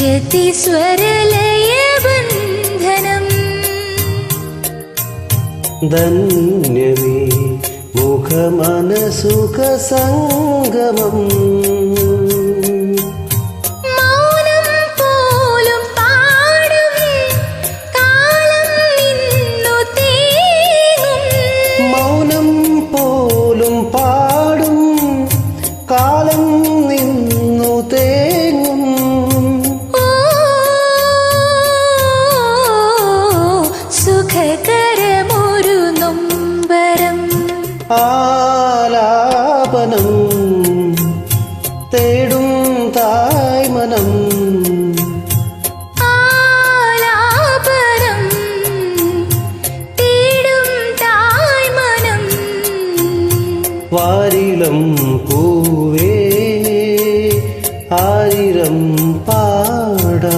ജതി സ്വരലയബന്ധനം ധന്യമേ മുഖമനസുഖ സംഗമം കാലം നിന്നു തേങ്ങും സുഖകരമൊരു നൊമ്പരം ആലാപനം തേടും തായ്മനം ആലാപനം തേടും തായ്മനം വാരിളം പൂവേ ആയിരം പാടാ